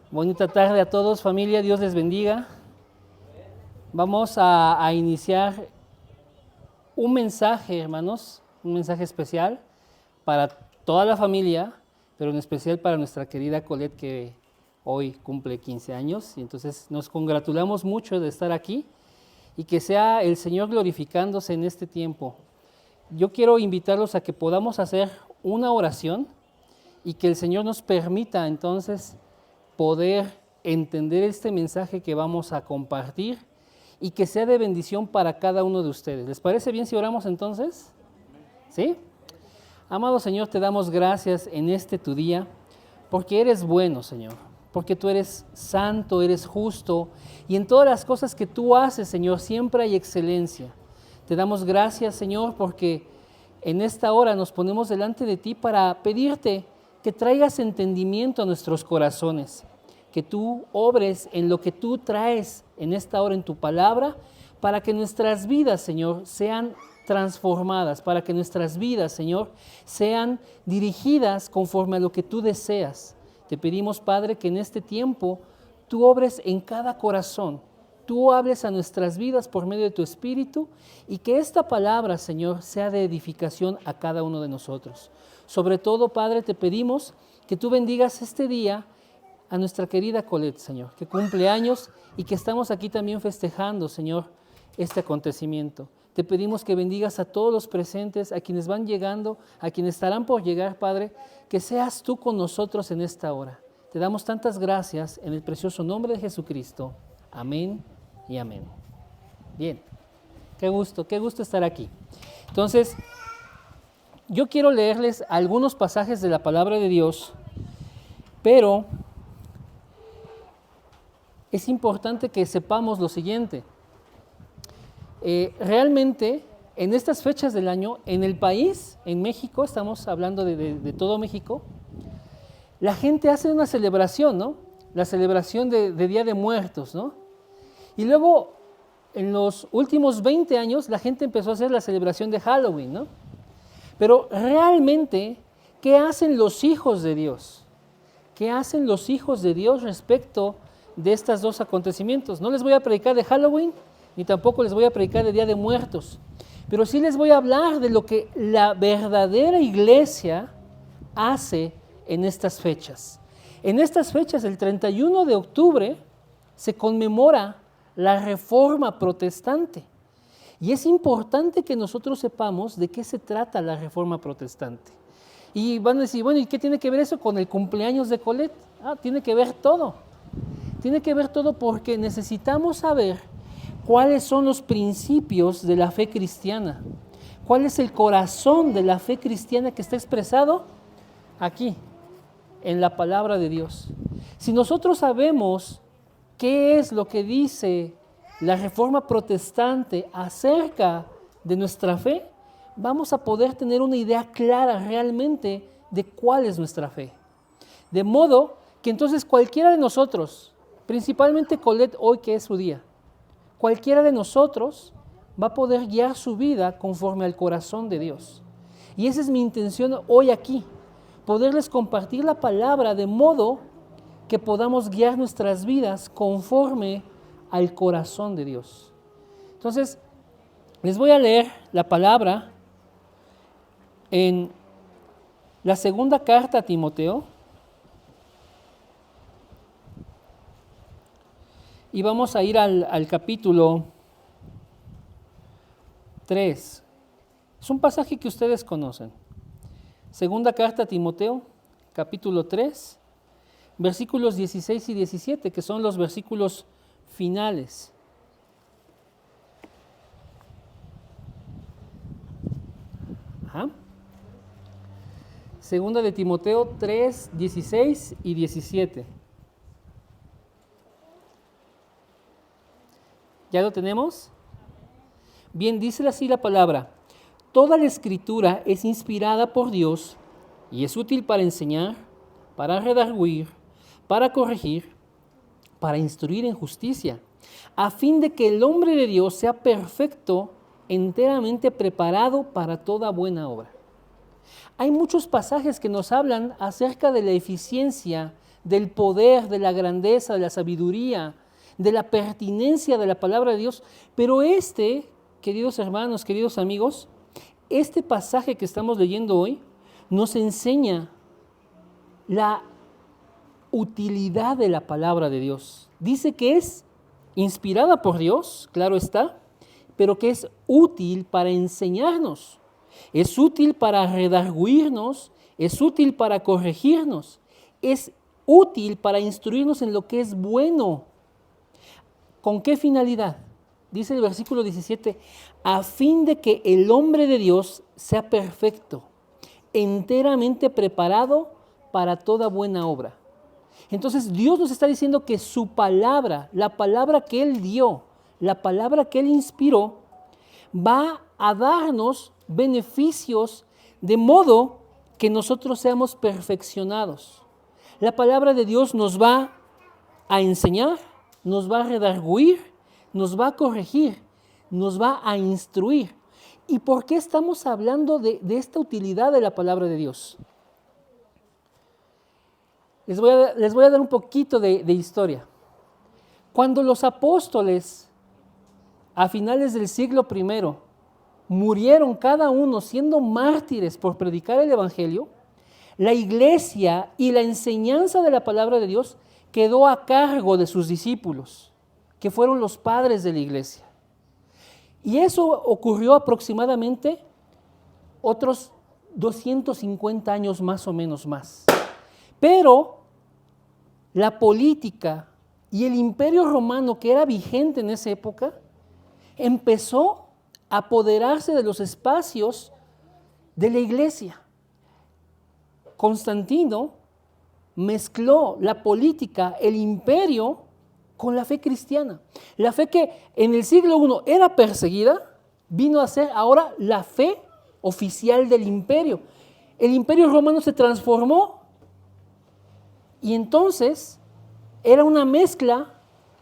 Bonita tarde a todos, familia, Dios les bendiga. Vamos a iniciar un mensaje, hermanos, un mensaje especial para toda la familia, pero en especial para nuestra querida Colette, que hoy cumple 15 años. Y entonces nos congratulamos mucho de estar aquí y que sea el Señor glorificándose en este tiempo. Yo quiero invitarlos a que podamos hacer una oración y que el Señor nos permita entonces poder entender este mensaje que vamos a compartir y que sea de bendición para cada uno de ustedes. ¿Les parece bien si oramos entonces? ¿Sí? Amado Señor, te damos gracias en este tu día, porque eres bueno, Señor, porque tú eres santo, eres justo, y en todas las cosas que tú haces, Señor, siempre hay excelencia. Te damos gracias, Señor, porque en esta hora nos ponemos delante de ti para pedirte que traigas entendimiento a nuestros corazones, que tú obres en lo que tú traes en esta hora en tu palabra, para que nuestras vidas, Señor, sean transformadas, para que nuestras vidas, Señor, sean dirigidas conforme a lo que tú deseas. Te pedimos, Padre, que en este tiempo tú obres en cada corazón, tú hables a nuestras vidas por medio de tu Espíritu y que esta palabra, Señor, sea de edificación a cada uno de nosotros. Sobre todo, Padre, te pedimos que tú bendigas este día a nuestra querida Colette, Señor, que cumple años y que estamos aquí también festejando, Señor, este acontecimiento. Te pedimos que bendigas a todos los presentes, a quienes van llegando, a quienes estarán por llegar, Padre, que seas tú con nosotros en esta hora. Te damos tantas gracias en el precioso nombre de Jesucristo. Amén y amén. Bien, qué gusto estar aquí. Entonces, yo quiero leerles algunos pasajes de la palabra de Dios, pero es importante que sepamos lo siguiente. Realmente, en estas fechas del año, en el país, en México, estamos hablando de todo México, la gente hace una celebración, ¿no? La celebración de Día de Muertos, ¿no? Y luego, en los últimos 20 años, la gente empezó a hacer la celebración de Halloween, ¿no? Pero realmente, ¿qué hacen los hijos de Dios? ¿Qué hacen los hijos de Dios respecto de estos dos acontecimientos? No les voy a predicar de Halloween, ni tampoco les voy a predicar de Día de Muertos, pero sí les voy a hablar de lo que la verdadera iglesia hace en estas fechas. En estas fechas, el 31 de octubre, se conmemora la Reforma Protestante. Y es importante que nosotros sepamos de qué se trata la Reforma Protestante. Y van a decir, bueno, ¿y qué tiene que ver eso con el cumpleaños de Colette? Tiene que ver todo. Tiene que ver todo porque necesitamos saber cuáles son los principios de la fe cristiana. ¿Cuál es el corazón de la fe cristiana que está expresado aquí, en la palabra de Dios? Si nosotros sabemos qué es lo que dice la Reforma Protestante acerca de nuestra fe, vamos a poder tener una idea clara realmente de cuál es nuestra fe. De modo que entonces cualquiera de nosotros, principalmente Colette hoy que es su día, cualquiera de nosotros va a poder guiar su vida conforme al corazón de Dios. Y esa es mi intención hoy aquí, poderles compartir la palabra de modo que podamos guiar nuestras vidas conforme al corazón de Dios. Entonces, les voy a leer la palabra en la segunda carta a Timoteo y vamos a ir al capítulo 3. Es un pasaje que ustedes conocen. Segunda carta a Timoteo, capítulo 3, versículos 16 y 17, que son los versículos finales. Segunda de Timoteo 3, 16 y 17. ¿Ya lo tenemos? Bien, dice así la palabra: toda la escritura es inspirada por Dios y es útil para enseñar, para redarguir, para corregir, para instruir en justicia, a fin de que el hombre de Dios sea perfecto, enteramente preparado para toda buena obra. Hay muchos pasajes que nos hablan acerca de la eficiencia del poder, de la grandeza, de la sabiduría, de la pertinencia de la palabra de Dios. Pero queridos hermanos, queridos amigos, este pasaje que estamos leyendo hoy nos enseña la utilidad de la palabra de Dios. Dice que es inspirada por Dios, claro está, pero que es útil para enseñarnos, es útil para redarguirnos, es útil para corregirnos, es útil para instruirnos en lo que es bueno. ¿Con qué finalidad? Dice el versículo 17, a fin de que el hombre de Dios sea perfecto, enteramente preparado para toda buena obra. Entonces Dios nos está diciendo que su palabra, la palabra que Él dio, la palabra que Él inspiró, va a darnos beneficios de modo que nosotros seamos perfeccionados. La palabra de Dios nos va a enseñar, nos va a redarguir, nos va a corregir, nos va a instruir. ¿Y por qué estamos hablando de esta utilidad de la palabra de Dios? Les voy a dar un poquito de historia. Cuando los apóstoles, a finales del siglo I, murieron cada uno siendo mártires por predicar el Evangelio, la iglesia y la enseñanza de la palabra de Dios quedó a cargo de sus discípulos, que fueron los padres de la iglesia. Y eso ocurrió aproximadamente otros 250 años más o menos más. Pero la política y el imperio romano que era vigente en esa época empezó a apoderarse de los espacios de la iglesia. Constantino mezcló la política, el imperio, con la fe cristiana. La fe que en el siglo I era perseguida, vino a ser ahora la fe oficial del imperio. El imperio romano se transformó y entonces era una mezcla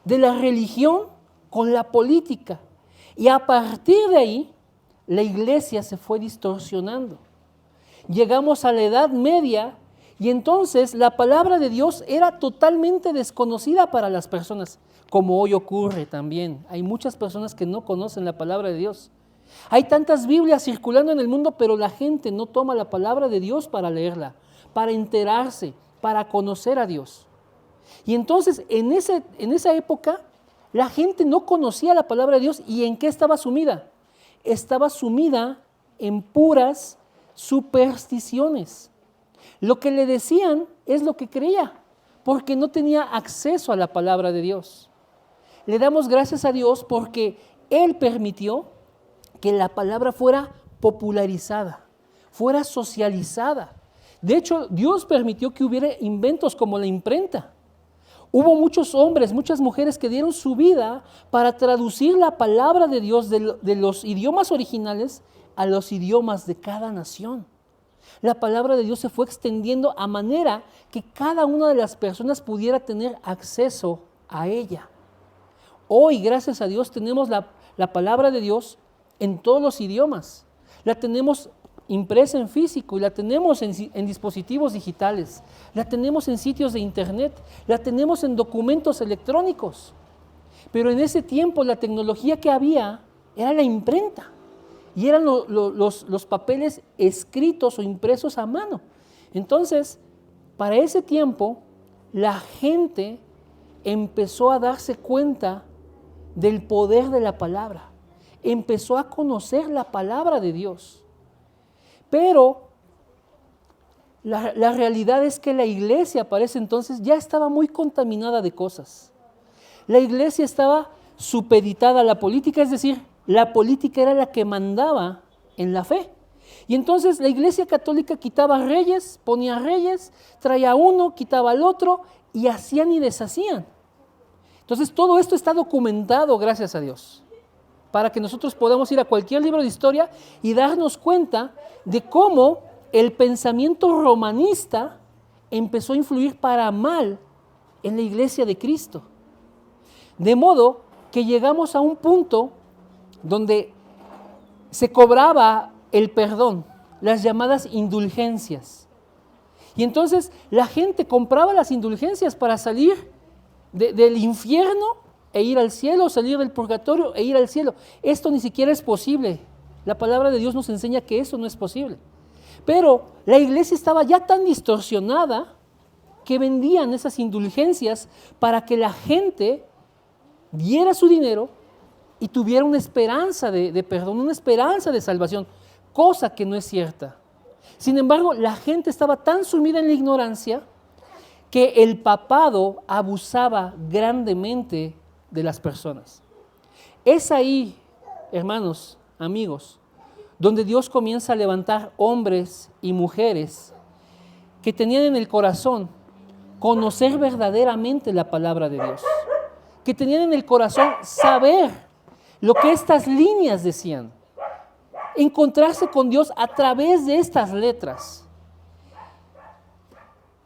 de la religión con la política. Y a partir de ahí, la iglesia se fue distorsionando. Llegamos a la Edad Media y entonces la palabra de Dios era totalmente desconocida para las personas, como hoy ocurre también. Hay muchas personas que no conocen la palabra de Dios. Hay tantas Biblias circulando en el mundo, pero la gente no toma la palabra de Dios para leerla, para enterarse, para conocer a Dios. Y entonces en esa época la gente no conocía la palabra de Dios. ¿Y en qué estaba sumida? Estaba sumida en puras supersticiones. Lo que le decían es lo que creía, porque no tenía acceso a la palabra de Dios. Le damos gracias a Dios porque Él permitió que la palabra fuera popularizada, fuera socializada. De hecho, Dios permitió que hubiera inventos como la imprenta. Hubo muchos hombres, muchas mujeres que dieron su vida para traducir la palabra de Dios de los idiomas originales a los idiomas de cada nación. La palabra de Dios se fue extendiendo a manera que cada una de las personas pudiera tener acceso a ella. Hoy, gracias a Dios, tenemos la palabra de Dios en todos los idiomas. La tenemos impresa en físico y la tenemos en dispositivos digitales. La tenemos en sitios de internet. La tenemos en documentos electrónicos. Pero en ese tiempo la tecnología que había era la imprenta. Y eran los papeles escritos o impresos a mano. Entonces, para ese tiempo, la gente empezó a darse cuenta del poder de la palabra. Empezó a conocer la palabra de Dios. Pero la realidad es que la iglesia para ese entonces ya estaba muy contaminada de cosas. La iglesia estaba supeditada a la política, es decir, la política era la que mandaba en la fe. Y entonces la iglesia católica quitaba reyes, ponía reyes, traía uno, quitaba al otro y hacían y deshacían. Entonces todo esto está documentado, gracias a Dios, para que nosotros podamos ir a cualquier libro de historia y darnos cuenta de cómo el pensamiento romanista empezó a influir para mal en la iglesia de Cristo. De modo que llegamos a un punto donde se cobraba el perdón, las llamadas indulgencias. Y entonces la gente compraba las indulgencias para salir del infierno e ir al cielo, salir del purgatorio e ir al cielo. Esto ni siquiera es posible. La palabra de Dios nos enseña que eso no es posible. Pero la iglesia estaba ya tan distorsionada que vendían esas indulgencias para que la gente diera su dinero y tuviera una esperanza de perdón, una esperanza de salvación, cosa que no es cierta. Sin embargo, la gente estaba tan sumida en la ignorancia que el papado abusaba grandemente de las personas. Es ahí, hermanos, amigos, donde Dios comienza a levantar hombres y mujeres que tenían en el corazón conocer verdaderamente la palabra de Dios, que tenían en el corazón saber lo que estas líneas decían, encontrarse con Dios a través de estas letras.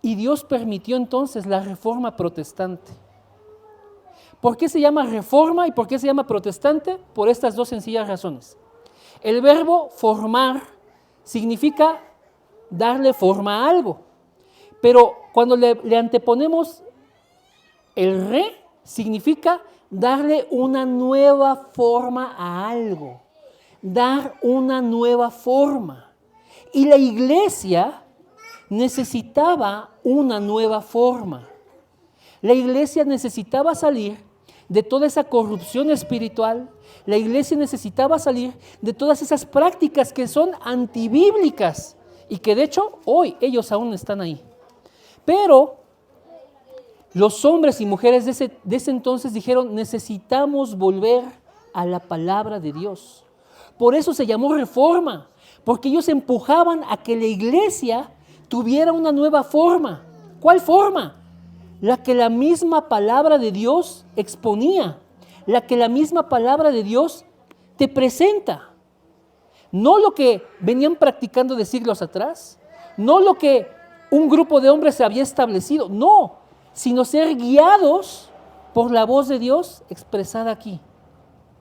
Y Dios permitió entonces la reforma protestante. ¿Por qué se llama reforma y por qué se llama protestante? Por estas dos sencillas razones. El verbo formar significa darle forma a algo, pero cuando le anteponemos el re, significa darle una nueva forma a algo, dar una nueva forma. Y la iglesia necesitaba una nueva forma. La iglesia necesitaba salir de toda esa corrupción espiritual. La iglesia necesitaba salir de todas esas prácticas que son antibíblicas y que de hecho hoy ellos aún están ahí. Pero los hombres y mujeres de ese entonces dijeron, necesitamos volver a la palabra de Dios. Por eso se llamó reforma, porque ellos empujaban a que la iglesia tuviera una nueva forma. ¿Cuál forma? La que la misma palabra de Dios exponía, la que la misma palabra de Dios te presenta. No lo que venían practicando de siglos atrás, no lo que un grupo de hombres se había establecido, no, sino ser guiados por la voz de Dios expresada aquí,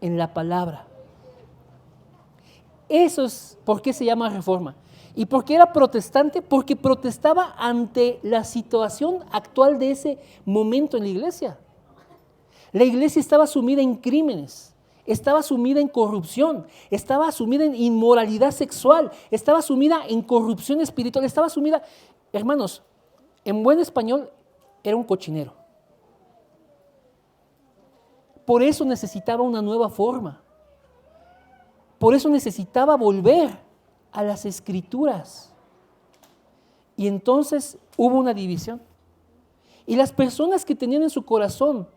en la palabra. Eso es por qué se llama reforma. ¿Y por qué era protestante? Porque protestaba ante la situación actual de ese momento en la iglesia. La iglesia estaba sumida en crímenes, estaba sumida en corrupción, estaba sumida en inmoralidad sexual, estaba sumida en corrupción espiritual, estaba sumida, hermanos, en buen español, era un cochinero. Por eso necesitaba una nueva forma. Por eso necesitaba volver a las escrituras. Y entonces hubo una división. Y las personas que tenían en su corazón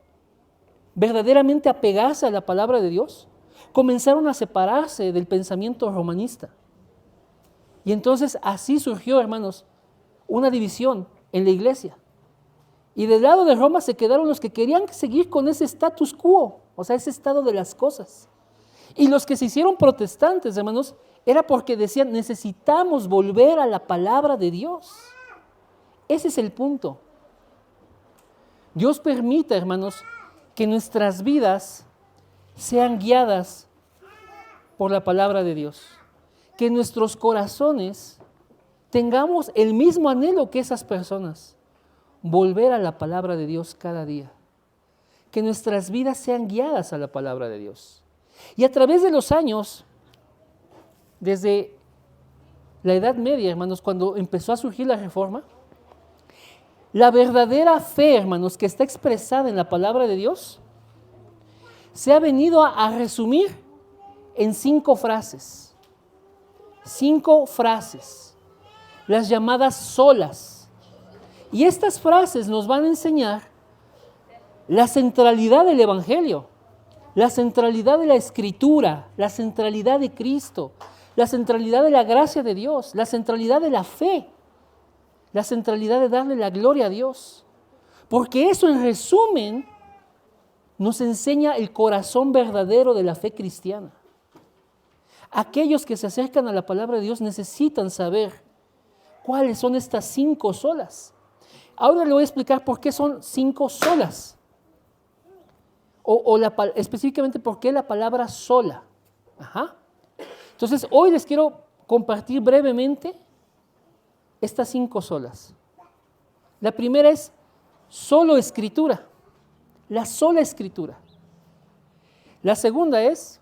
verdaderamente apegarse a la palabra de Dios, comenzaron a separarse del pensamiento romanista. Y entonces así surgió, hermanos, una división en la iglesia. Y del lado de Roma se quedaron los que querían seguir con ese status quo, o sea, ese estado de las cosas. Y los que se hicieron protestantes, hermanos, era porque decían, necesitamos volver a la palabra de Dios. Ese es el punto. Dios permite, hermanos, que nuestras vidas sean guiadas por la palabra de Dios. Que nuestros corazones tengamos el mismo anhelo que esas personas. Volver a la palabra de Dios cada día. Que nuestras vidas sean guiadas a la palabra de Dios. Y a través de los años, desde la Edad Media, hermanos, cuando empezó a surgir la Reforma, la verdadera fe, hermanos, que está expresada en la palabra de Dios, se ha venido a resumir en 5 frases. 5 frases, las llamadas solas. Y estas frases nos van a enseñar la centralidad del Evangelio, la centralidad de la Escritura, la centralidad de Cristo, la centralidad de la gracia de Dios, la centralidad de la fe, la centralidad de darle la gloria a Dios. Porque eso, en resumen, nos enseña el corazón verdadero de la fe cristiana. Aquellos que se acercan a la palabra de Dios necesitan saber cuáles son estas 5 solas. Ahora le voy a explicar por qué son 5 solas. Específicamente por qué la palabra sola. Entonces, hoy les quiero compartir brevemente estas 5 solas. La primera es solo escritura, la sola escritura. La segunda es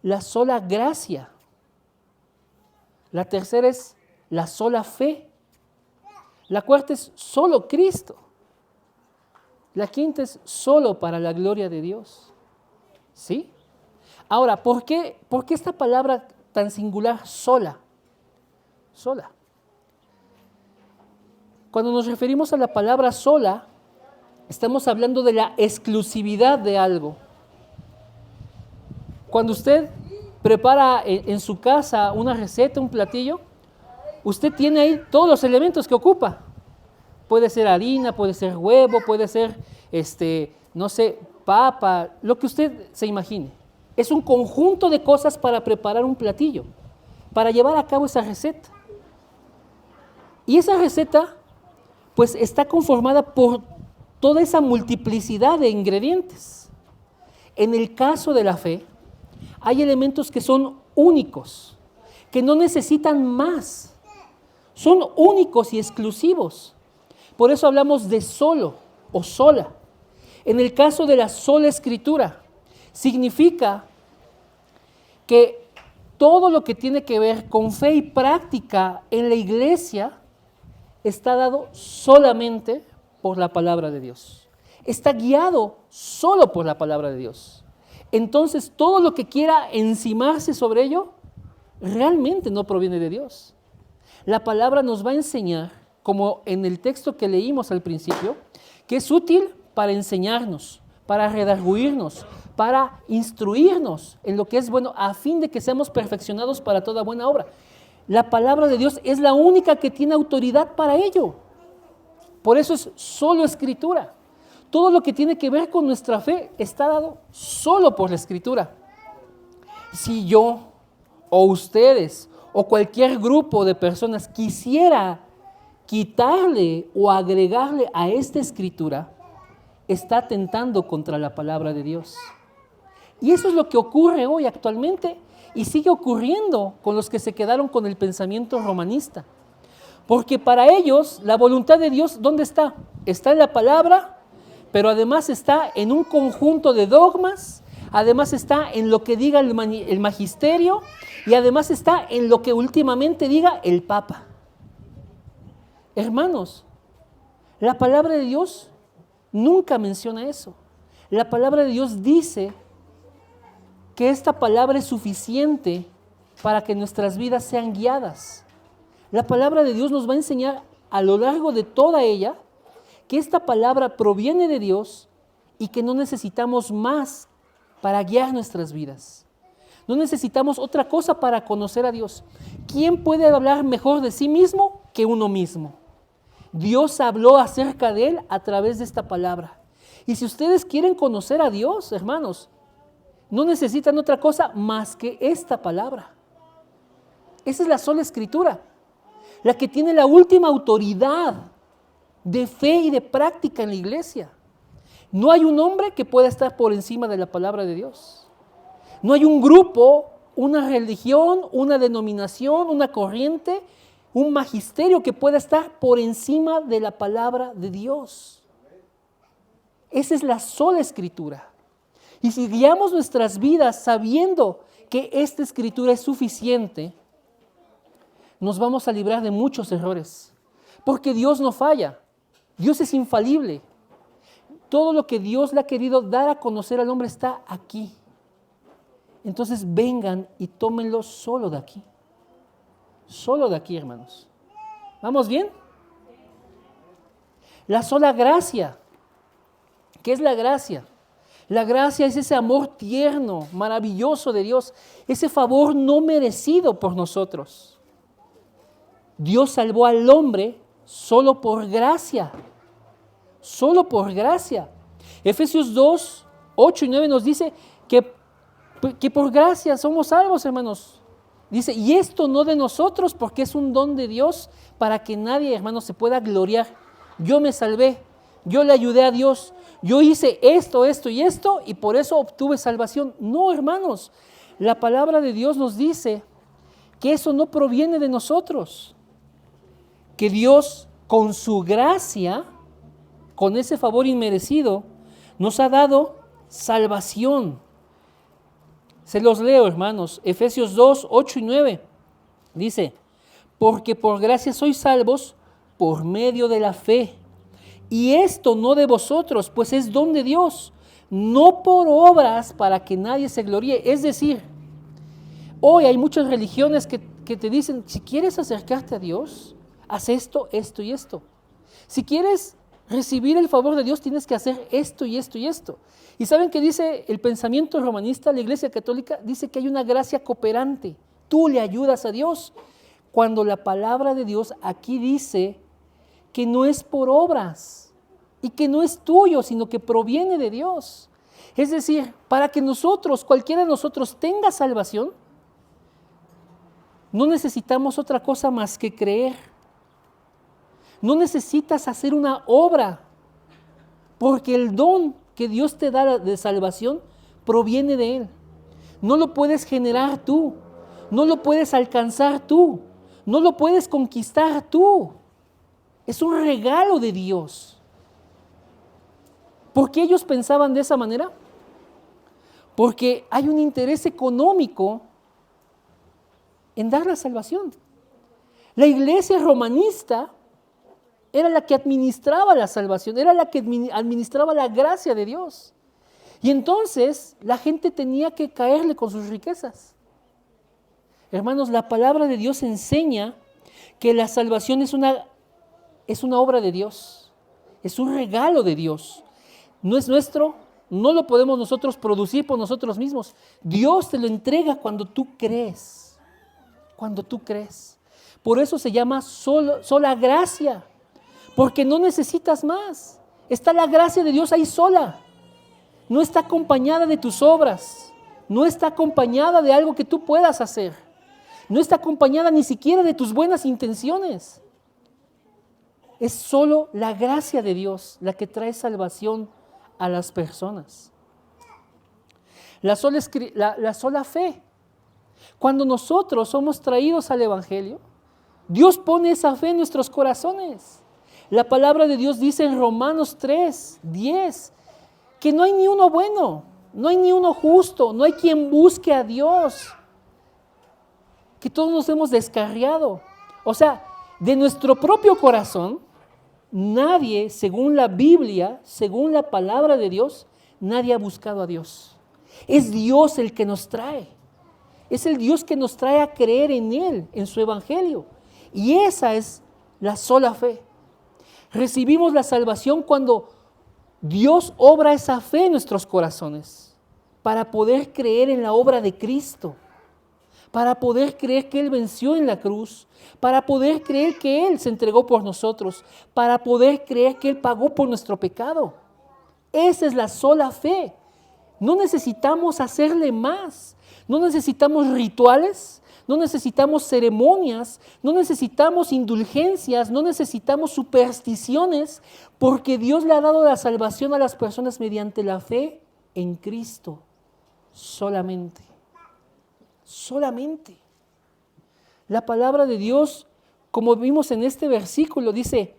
la sola gracia. La tercera es la sola fe. La cuarta es solo Cristo. La quinta es solo para la gloria de Dios. ¿Sí? Ahora, ¿por qué esta palabra tan singular, sola? Sola. Cuando nos referimos a la palabra sola, estamos hablando de la exclusividad de algo. Cuando usted prepara en su casa una receta, un platillo, usted tiene ahí todos los elementos que ocupa. Puede ser harina, puede ser huevo, puede ser, no sé, papa, lo que usted se imagine. Es un conjunto de cosas para preparar un platillo, para llevar a cabo esa receta. Y esa receta, pues, está conformada por toda esa multiplicidad de ingredientes. En el caso de la fe, hay elementos que son únicos, que no necesitan más. Son únicos y exclusivos. Por eso hablamos de solo o sola. En el caso de la sola escritura, significa que todo lo que tiene que ver con fe y práctica en la iglesia está dado solamente por la palabra de Dios. Está guiado solo por la palabra de Dios. Entonces, todo lo que quiera encimarse sobre ello, realmente no proviene de Dios. La palabra nos va a enseñar, como en el texto que leímos al principio, que es útil para enseñarnos, para redarguirnos, para instruirnos en lo que es bueno, a fin de que seamos perfeccionados para toda buena obra. La palabra de Dios es la única que tiene autoridad para ello. Por eso es solo escritura. Todo lo que tiene que ver con nuestra fe está dado solo por la escritura. Si yo o ustedes o cualquier grupo de personas quisiera quitarle o agregarle a esta escritura, está atentando contra la palabra de Dios. Y eso es lo que ocurre hoy actualmente y sigue ocurriendo con los que se quedaron con el pensamiento romanista. Porque para ellos la voluntad de Dios, ¿dónde está? Está en la palabra, pero además está en un conjunto de dogmas, además está en lo que diga el magisterio y además está en lo que últimamente diga el Papa. Hermanos, la palabra de Dios nunca menciona eso. La palabra de Dios dice que esta palabra es suficiente para que nuestras vidas sean guiadas. La palabra de Dios nos va a enseñar a lo largo de toda ella que esta palabra proviene de Dios y que no necesitamos más para guiar nuestras vidas. No necesitamos otra cosa para conocer a Dios. ¿Quién puede hablar mejor de sí mismo que uno mismo? Dios habló acerca de Él a través de esta palabra. Y si ustedes quieren conocer a Dios, hermanos, no necesitan otra cosa más que esta palabra. Esa es la sola escritura, la que tiene la última autoridad de fe y de práctica en la iglesia. No hay un hombre que pueda estar por encima de la palabra de Dios. No hay un grupo, una religión, una denominación, una corriente, un magisterio que pueda estar por encima de la palabra de Dios. Esa es la sola escritura. Y si guiamos nuestras vidas sabiendo que esta escritura es suficiente, nos vamos a librar de muchos errores. Porque Dios no falla. Dios es infalible. Todo lo que Dios le ha querido dar a conocer al hombre está aquí. Entonces vengan y tómenlo solo de aquí. Solo de aquí, hermanos. ¿Vamos bien? La sola gracia. ¿Qué es la gracia? La gracia es ese amor tierno, maravilloso de Dios, ese favor no merecido por nosotros. Dios salvó al hombre solo por gracia. Solo por gracia. Efesios 2, 8 y 9 nos dice que por gracia somos salvos, hermanos. Dice, y esto no de nosotros, porque es un don de Dios para que nadie, hermanos, se pueda gloriar. Yo me salvé, yo le ayudé a Dios, yo hice esto y por eso obtuve salvación. No, hermanos, la palabra de Dios nos dice que eso no proviene de nosotros, que Dios con su gracia, con ese favor inmerecido, nos ha dado salvación. Se los leo, hermanos. Efesios 2, 8 y 9. Dice, porque por gracia sois salvos por medio de la fe. Y esto no de vosotros, pues es don de Dios, no por obras para que nadie se gloríe. Es decir, hoy hay muchas religiones que te dicen, si quieres acercarte a Dios, haz esto, esto y esto. Si quieres recibir el favor de Dios, tienes que hacer esto y esto y esto. ¿Y saben qué dice el pensamiento romanista? La Iglesia Católica dice que hay una gracia cooperante. Tú le ayudas a Dios. Cuando la palabra de Dios aquí dice que no es por obras y que no es tuyo, sino que proviene de Dios. Es decir, para que nosotros, cualquiera de nosotros tenga salvación, no necesitamos otra cosa más que creer. No necesitas hacer una obra, porque el don que Dios te da de salvación proviene de Él. No lo puedes generar tú, no lo puedes alcanzar tú, no lo puedes conquistar tú. Es un regalo de Dios. ¿Por qué ellos pensaban de esa manera? Porque hay un interés económico en dar la salvación. La iglesia romanista era la que administraba la salvación, era la que administraba la gracia de Dios. Y entonces la gente tenía que caerle con sus riquezas. Hermanos, la palabra de Dios enseña que la salvación es una obra de Dios, es un regalo de Dios. No es nuestro, no lo podemos nosotros producir por nosotros mismos. Dios te lo entrega cuando tú crees, cuando tú crees. Por eso se llama sola gracia, porque no necesitas más. Está la gracia de Dios ahí sola. No está acompañada de tus obras, no está acompañada de algo que tú puedas hacer, no está acompañada ni siquiera de tus buenas intenciones. Es solo la gracia de Dios la que trae salvación a las personas. La sola fe. Cuando nosotros somos traídos al Evangelio, Dios pone esa fe en nuestros corazones. La palabra de Dios dice en Romanos 3, 10, que no hay ni uno bueno, no hay ni uno justo, no hay quien busque a Dios, que todos nos hemos descarriado. O sea, de nuestro propio corazón, nadie, según la Biblia, según la palabra de Dios, nadie ha buscado a Dios. Es Dios el que nos trae. Es el Dios que nos trae a creer en Él, en su Evangelio. Y esa es la sola fe. Recibimos la salvación cuando Dios obra esa fe en nuestros corazones para poder creer en la obra de Cristo, para poder creer que Él venció en la cruz, para poder creer que Él se entregó por nosotros, para poder creer que Él pagó por nuestro pecado. Esa es la sola fe. No necesitamos hacerle más. No necesitamos rituales, no necesitamos ceremonias, no necesitamos indulgencias, no necesitamos supersticiones, porque Dios le ha dado la salvación a las personas mediante la fe en Cristo. Solamente. Solamente. La palabra de Dios, como vimos en este versículo, dice,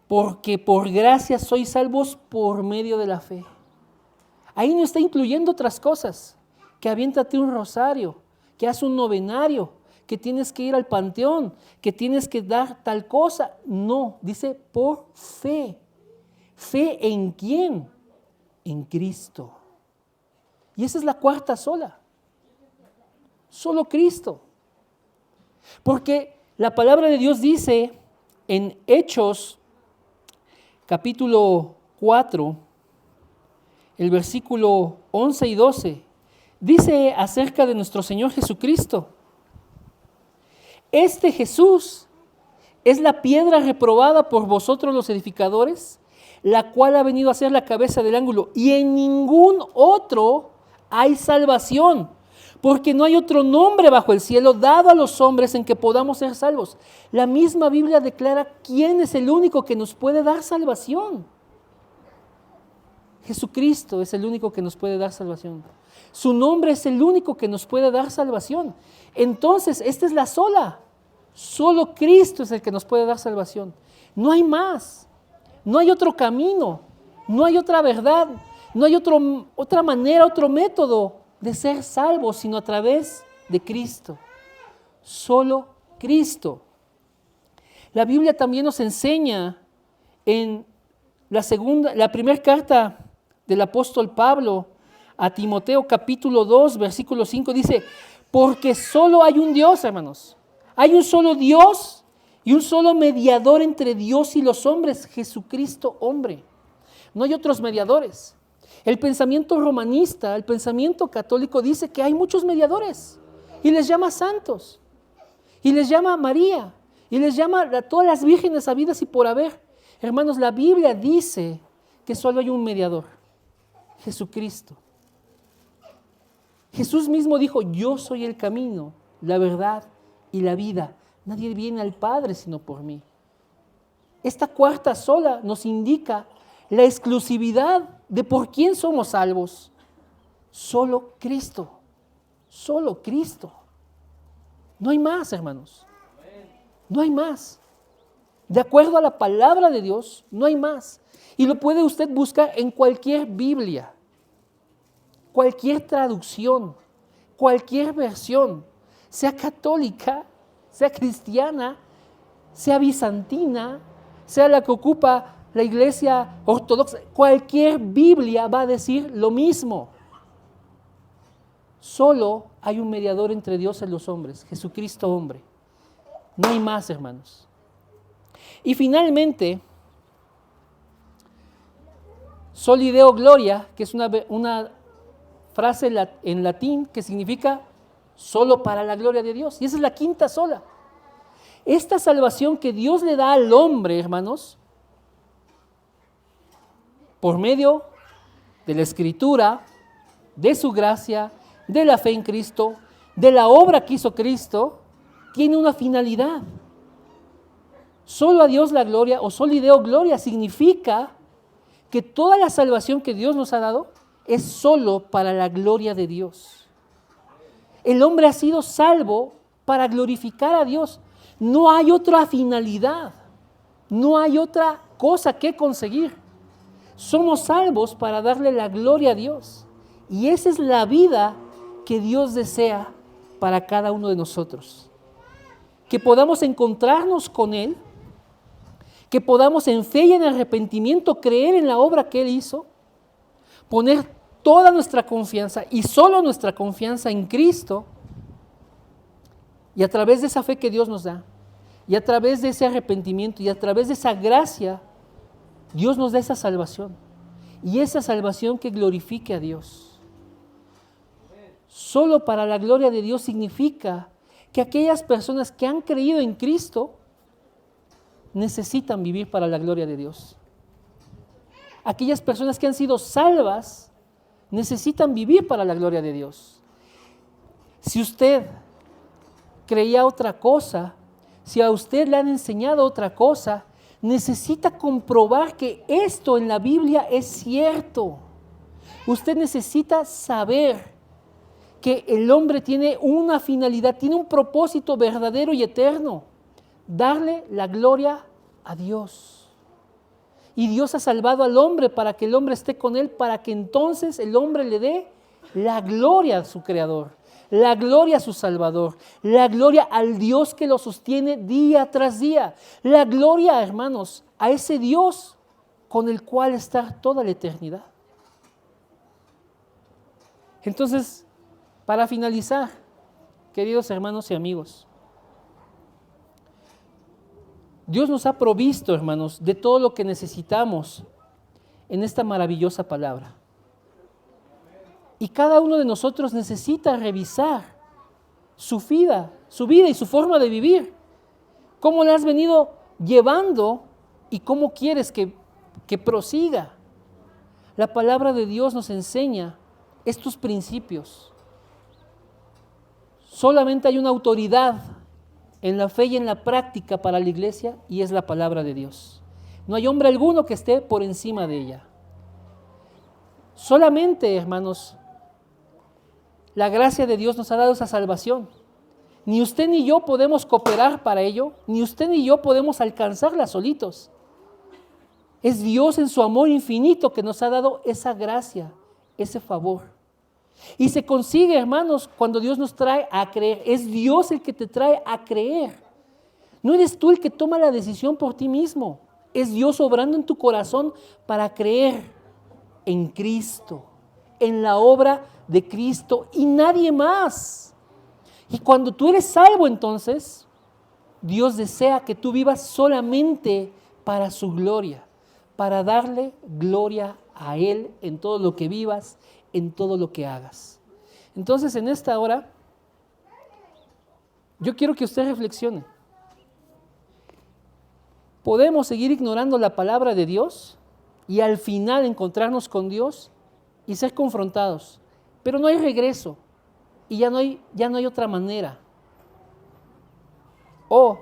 porque por gracia sois salvos por medio de la fe. Ahí no está incluyendo otras cosas, que aviéntate un rosario, que haz un novenario, que tienes que ir al panteón, que tienes que dar tal cosa. No, dice por fe. ¿Fe en quién? En Cristo. Y esa es la cuarta sola. Solo Cristo. Porque la palabra de Dios dice en Hechos capítulo 4, el versículo 11 y 12, dice acerca de nuestro Señor Jesucristo. Este Jesús es la piedra reprobada por vosotros los edificadores, la cual ha venido a ser la cabeza del ángulo, y en ningún otro hay salvación, porque no hay otro nombre bajo el cielo dado a los hombres en que podamos ser salvos. La misma Biblia declara quién es el único que nos puede dar salvación. Jesucristo es el único que nos puede dar salvación. Su nombre es el único que nos puede dar salvación. Entonces, esta es la sola. Solo Cristo es el que nos puede dar salvación. No hay más. No hay otro camino. No hay otra verdad. No hay otra manera, otro método de ser salvos, sino a través de Cristo. Solo Cristo. La Biblia también nos enseña en la primera carta del apóstol Pablo a Timoteo capítulo 2, versículo 5, dice, porque solo hay un Dios, hermanos. Hay un solo Dios y un solo mediador entre Dios y los hombres, Jesucristo hombre. No hay otros mediadores. El pensamiento romanista, el pensamiento católico dice que hay muchos mediadores y les llama santos y les llama María y les llama a todas las vírgenes habidas y por haber. Hermanos, la Biblia dice que solo hay un mediador, Jesucristo. Jesús mismo dijo, yo soy el camino, la verdad y la vida. Nadie viene al Padre sino por mí. Esta cuarta sola nos indica la exclusividad de por quién somos salvos. Solo Cristo. Solo Cristo. No hay más, hermanos. No hay más. De acuerdo a la palabra de Dios, no hay más. Y lo puede usted buscar en cualquier Biblia, cualquier traducción, cualquier versión, sea católica, sea cristiana, sea bizantina, sea la que ocupa la iglesia ortodoxa, cualquier Biblia va a decir lo mismo. Solo hay un mediador entre Dios y los hombres, Jesucristo hombre. No hay más, hermanos. Y finalmente, Soli Deo Gloria, que es una frase en latín que significa solo para la gloria de Dios. Y esa es la quinta sola. Esta salvación que Dios le da al hombre, hermanos, por medio de la Escritura, de su gracia, de la fe en Cristo, de la obra que hizo Cristo, tiene una finalidad. Solo a Dios la gloria, o Soli Deo Gloria, significa que toda la salvación que Dios nos ha dado es solo para la gloria de Dios. El hombre ha sido salvo para glorificar a Dios. No hay otra finalidad, no hay otra cosa que conseguir. Somos salvos para darle la gloria a Dios. Y esa es la vida que Dios desea para cada uno de nosotros. Que podamos encontrarnos con Él, que podamos en fe y en arrepentimiento creer en la obra que Él hizo, poner toda nuestra confianza y solo nuestra confianza en Cristo, y a través de esa fe que Dios nos da, y a través de ese arrepentimiento y a través de esa gracia, Dios nos da esa salvación, y esa salvación que glorifique a Dios. Solo para la gloria de Dios significa que aquellas personas que han creído en Cristo necesitan vivir para la gloria de Dios. Aquellas personas que han sido salvas necesitan vivir para la gloria de Dios. Si usted creía otra cosa, si a usted le han enseñado otra cosa, necesita comprobar que esto en la Biblia es cierto. Usted necesita saber que el hombre tiene una finalidad, tiene un propósito verdadero y eterno: darle la gloria a Dios. Y Dios ha salvado al hombre para que el hombre esté con él, para que entonces el hombre le dé la gloria a su Creador, la gloria a su Salvador, la gloria al Dios que lo sostiene día tras día, la gloria, hermanos, a ese Dios con el cual está toda la eternidad. Entonces, para finalizar, queridos hermanos y amigos, Dios nos ha provisto, hermanos, de todo lo que necesitamos en esta maravillosa palabra. Y cada uno de nosotros necesita revisar su vida y su forma de vivir. ¿Cómo la has venido llevando y cómo quieres que prosiga? La palabra de Dios nos enseña estos principios. Solamente hay una autoridad en la fe y en la práctica para la iglesia, y es la palabra de Dios. No hay hombre alguno que esté por encima de ella. Solamente, hermanos, la gracia de Dios nos ha dado esa salvación. Ni usted ni yo podemos cooperar para ello, ni usted ni yo podemos alcanzarla solitos. Es Dios en su amor infinito que nos ha dado esa gracia, ese favor. Y se consigue, hermanos, cuando Dios nos trae a creer. Es Dios el que te trae a creer. No eres tú el que toma la decisión por ti mismo. Es Dios obrando en tu corazón para creer en Cristo, en la obra de Cristo y nadie más. Y cuando tú eres salvo, entonces, Dios desea que tú vivas solamente para su gloria, para darle gloria a Él en todo lo que vivas, en todo lo que hagas. Entonces, en esta hora, yo quiero que usted reflexione. ¿Podemos seguir ignorando la palabra de Dios y al final encontrarnos con Dios y ser confrontados? Pero no hay regreso y ya no hay otra manera. O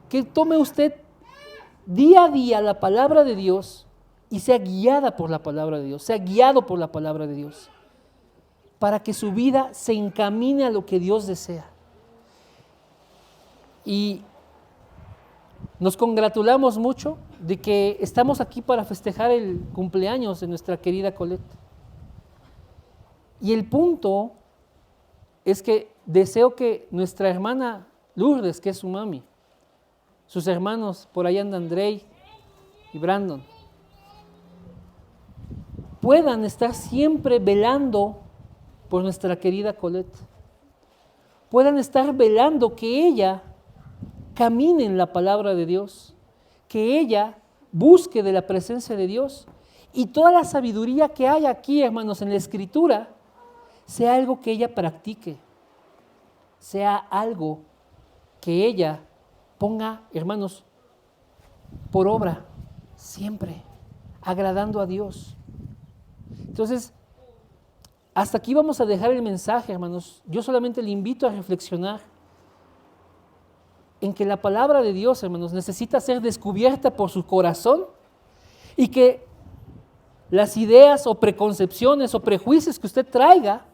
que tome usted día a día la palabra de Dios y sea guiada por la palabra de Dios, sea guiado por la palabra de Dios, para que su vida se encamine a lo que Dios desea. Y nos congratulamos mucho de que estamos aquí para festejar el cumpleaños de nuestra querida Colette. Y el punto es que deseo que nuestra hermana Lourdes, que es su mami, sus hermanos, por ahí andan Andrei y Brandon, puedan estar siempre velando por nuestra querida Colette. Puedan estar velando que ella camine en la palabra de Dios, que ella busque de la presencia de Dios y toda la sabiduría que hay aquí, hermanos, en la Escritura, sea algo que ella practique, sea algo que ella ponga, hermanos, por obra, siempre, agradando a Dios. Entonces, hasta aquí vamos a dejar el mensaje, hermanos. Yo solamente le invito a reflexionar en que la palabra de Dios, hermanos, necesita ser descubierta por su corazón y que las ideas o preconcepciones o prejuicios que usted traiga,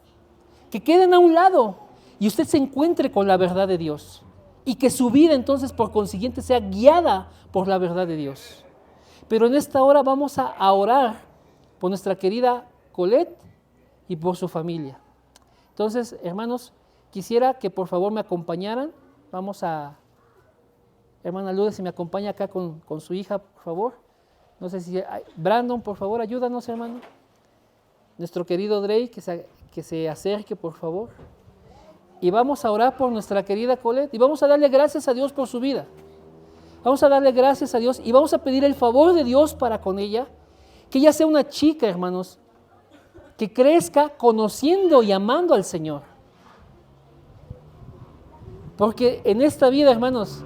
que queden a un lado y usted se encuentre con la verdad de Dios y que su vida entonces por consiguiente sea guiada por la verdad de Dios. Pero en esta hora vamos a orar por nuestra querida Colette y por su familia. Entonces, hermanos, quisiera que por favor me acompañaran. Vamos a... Hermana Lourdes, si me acompaña acá con su hija, por favor. No sé si... Brandon, por favor, ayúdanos, hermano. Nuestro querido Drey, que se acerque, por favor. Y vamos a orar por nuestra querida Colette y vamos a darle gracias a Dios por su vida. Vamos a darle gracias a Dios y vamos a pedir el favor de Dios para con ella, que ella sea una chica, hermanos, que crezca conociendo y amando al Señor. Porque en esta vida, hermanos,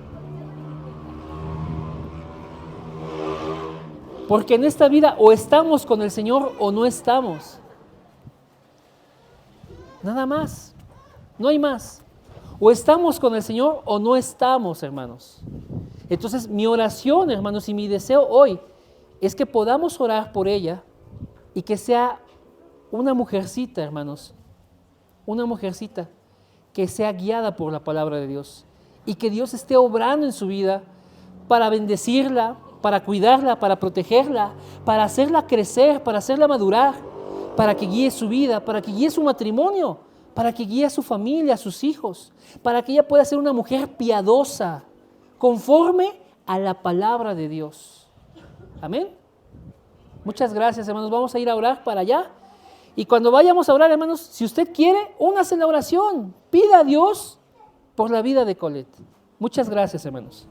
porque en esta vida o estamos con el Señor o no estamos. Nada más, no hay más. O estamos con el Señor o no estamos, hermanos. Entonces mi oración, hermanos, y mi deseo hoy es que podamos orar por ella y que sea una mujercita, hermanos, una mujercita que sea guiada por la palabra de Dios y que Dios esté obrando en su vida para bendecirla, para cuidarla, para protegerla, para hacerla crecer, para hacerla madurar, para que guíe su vida, para que guíe su matrimonio, para que guíe a su familia, a sus hijos, para que ella pueda ser una mujer piadosa, conforme a la palabra de Dios. Amén. Muchas gracias, hermanos. Vamos a ir a orar para allá. Y cuando vayamos a orar, hermanos, si usted quiere, únase en la oración. Pida a Dios por la vida de Colette. Muchas gracias, hermanos.